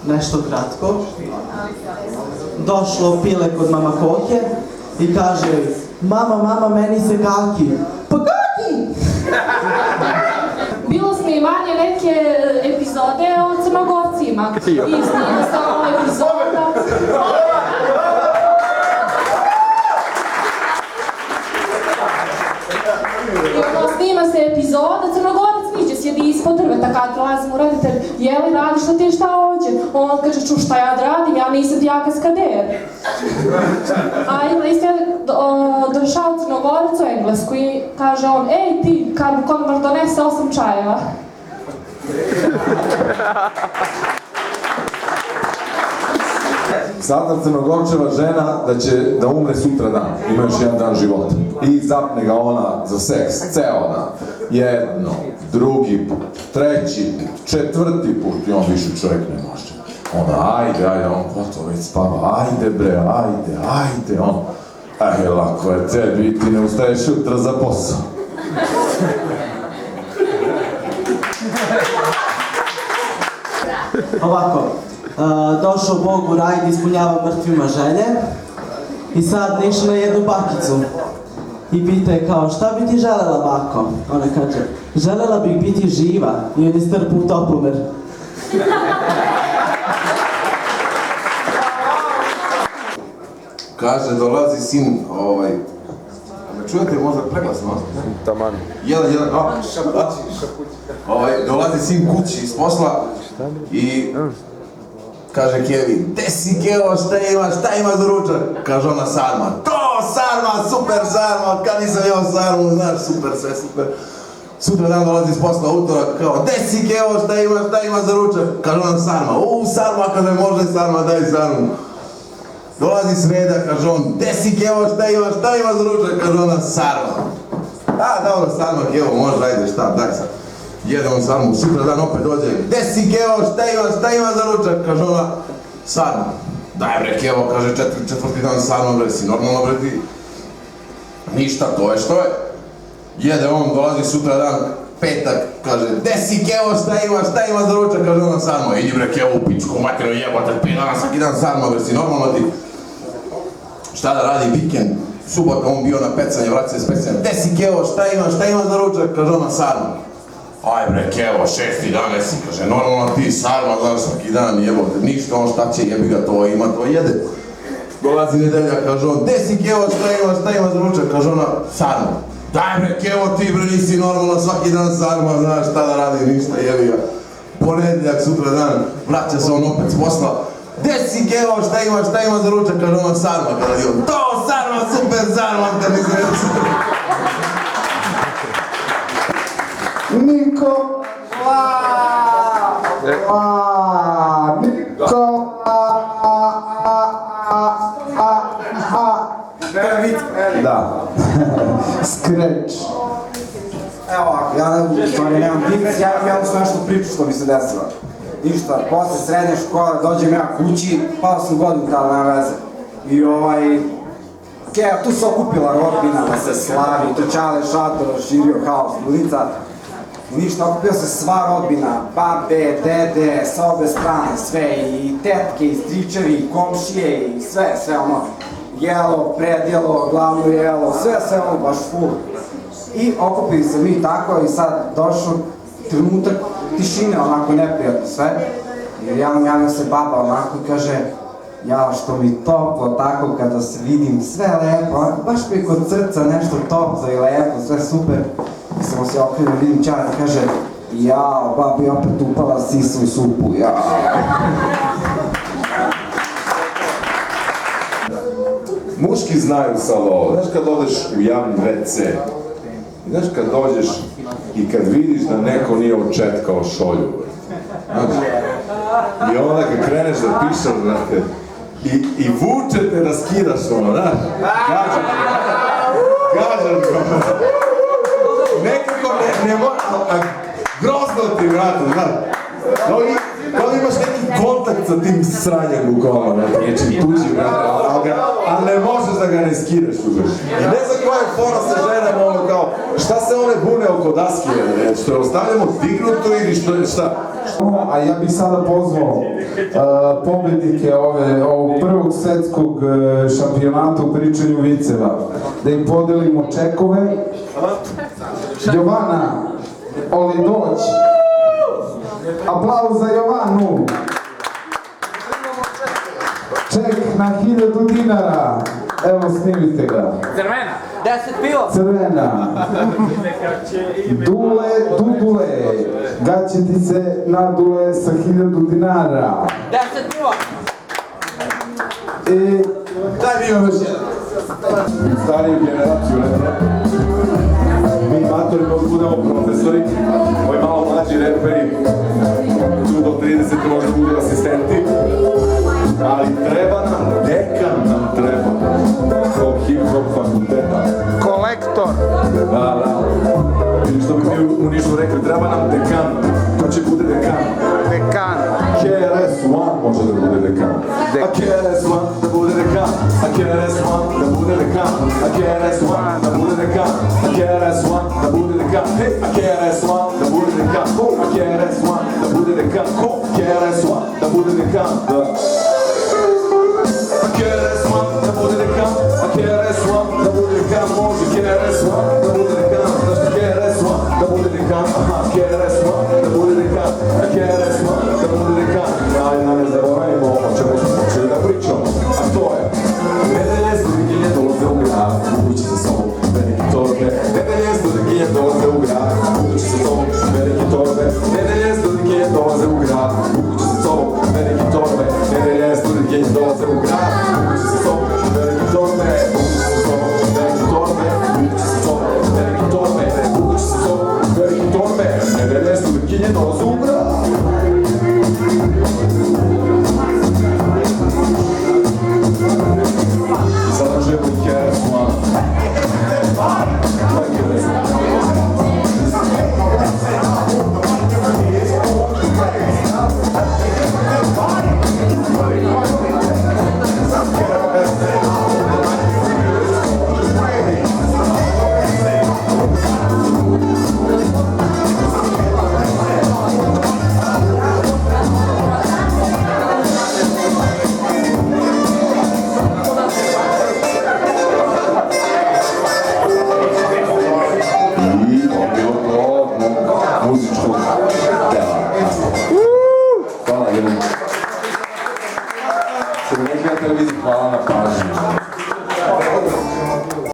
nešto kratko. Došlo pile kod mama Koke i kaže: mama, meni se kaki. Pa kaki! Bilo snimanje neke epizode o Crnogorcima. I snima se ova epizoda. Snima se epizoda, Crnogorac viđe, sjedi ispod drveta, kad dolazim u roditelj, jeli, radi, što ti šta ođe? On kaže: ču, šta ja radim, ja nisam ti kaskader. A isto je došao Crnogorac u Englesku i kaže on: ej ti, kad mu konobar donese 8 čajeva. Sandra Crnogorčeva žena da će da umre sutra dan, ima još jedan dan života. I zapne ga ona za seks, ceo dan. Jedno, drugi put, treći put, četvrti put i on više čovjek ne može. Ona, ajde, on gotovo već spava, ajde bre, ajde, on. Lako je tebi, ti ne ustaješ jutra za posao. Ovako, došao Bog u raj da ispunjava mrtvima želje i sad išao na jednu bakicu i pita je kao: šta bi ti želela, bako? Ona kaže: želela bih biti živa, i on je strpao u toplumer. Kaže, dolazi sin, me čujete možda preglasno? Taman. Dolazi sin kući iz posla i kaže Kevin: gde si Kevo, šta ima za ručak? Kaže ona: sarma. To, sarma, super sarma, kad nisam jeo sarmu, znaš, super, sve super. Sutra dan dolazi iz posla, utorak, kao: gde si Kevo, šta ima za ručak? Kaže ona: sarma. Sarma, kaže, može sarma, daj sarmu. Dolazi sreda, kaže on: gde si Kevo, šta ima za ručak? Kaže ona: sarma. Dobro, sarma, Kevo, može, ajde, šta, daj sad. Jede on sarmu, sutra dan opet dođe: gde si Kevo, šta ima za ručak? Kaže ona: sarma. Daj bre Kevo, kaže, četvrti dan sarma, bre, si normalno bre ti. Ništa, to je što je. Jede on, dolazi sutra dan, petak, kaže: gde si Kevo, šta ima za ručak? Kaže ona: sarma. Idi bre Kevo u pičku materinu, jebote, 5 dana, svaki dan sarma, bre, si normalno ti. Šta da radi vikend? Subota on bio na pecanje, vraća se s pecanja: gde si Kevo, šta ima za ručak? Kaže ona: sarma. Aj bre Kevo, 6. dan si, kaže, normalno ti sarma, znaš, svaki dan, jebote, ništa, on šta će, jebi ga, to ima, to jede. Dolazi nedelja, kaže on: gde si Kevo, šta ima za ručak? Kaže ona: sarma. Daj bre Kevo, ti bre nisi normalno, svaki dan sarma, znaš, šta da radi, ništa, jebi ga. Ponedeljak, sutra dan, vraća se on opet s posla: gde si Kevo, šta ima za ručak? Kaže ona: sarma. Kaže on: to, sarma, super sarma, kad nisam jeo. Da. Skreč. Evo ovako, ja nemam vic, ja imam nešto priču što mi se desilo. Ništa, posle srednje škole dođem ja kući, pao sam godinu tada, nema veze. I tu se okupila rodbina da se slavi, to Čale šator, širio haos, budica. Ništa, okupila se sva rodbina, babe, dede, sa obe strane, sve, i tetke, i stričevi, i komšije, i sve ono. Jelo, predjelo, glavno jelo, sve ono, baš full. I okupili se mi tako i sad došao trenutak tišine, onako neprijatno sve. Jer javio se baba onako i kaže: jao, što mi toplo tako kada se vidim, sve lepo, onako baš mi kod srca nešto toplo i lepo, sve super. I samo se okrenuo, vidim Čara i kaže: jao, babi opet upala sisa u supu, jao. Muški znaju sad ovo, znaš kad odeš u javni WC, znaš kad dođeš i kad vidiš da neko nije očetkao šolju, i onda kad kreneš da pišeš, i vuče te da skidaš ono, znaš, gađan ga, nekako ne mora, grozno ti vrati, znaš, da li imaš neki kontakt sa tim sranjem bukvalno, nečim tuđim, ali a ne možeš da ga ne skineš, ugaš. I ne znam koja je fora sa ženama, ono kao, šta se one bune oko daske, što je ostavljamo dignuto ili što je šta? A ja bih sada pozvao pobednike ovog prvog svetskog šampionata u pričanju viceva, da im podelimo čekove. Jovana, oli doć. Aplauz za Jovanu. Ček na 1000 dinara. Evo, snimite ga. Crvena. 10 piva. Crvena. Dudule. Gaće ti se nadule sa 1000 dinara. 10 piva. I Daj mi još jedan. Stariju generaciju, ne? Mi matori budemo profesori, ovi malo mlađi reperi, tu do 30 možda budu asistenti, ali treba nam, dekan nam treba, kao hip-hop fakulteta. kolektor. Da. Ili što bi mi u Nišu rekli, treba nam dekan. Ko će bude dekan? Dekan. KRS-One može da bude dekan. A KRS-One da bude dekan. A KRS-One da bude dekan. A KRS-One da bude dekan. A KRS-One da bude dekan. Hey, a KRS-One da bude dekan. A KRS-One da bude dekan. KRS-One da bude dekan. A KRS-One da bude dekan. A KRS-One da bude dekan. Može KRS-One da bude dekan. Zašto KRS-One da bude dekan? Aha, KRS-One da bude dekan. A KRS-One da bude dekan. Ajde, ne zaboravimo o čemu smo počeli da pričamo. A to je nedelje studenkinje dolaze u grad, vukući sa sobom velike torbe. Nedelje studenkinje dolaze u grad, vukući sa sobom velike torbe. Nedelje studenkinje dolaze u grad, vukući sa sobom velike torbe. Nedelje studenkinje dolaze u grad, vukući sa sobom velike torbe. Vukući sa sobom velike torbe, vukući sa sobom velike torbe, vukući sa sobom velike torbe. Nedelje studenkinje dolaze u grad. I sad možemo KRS-One.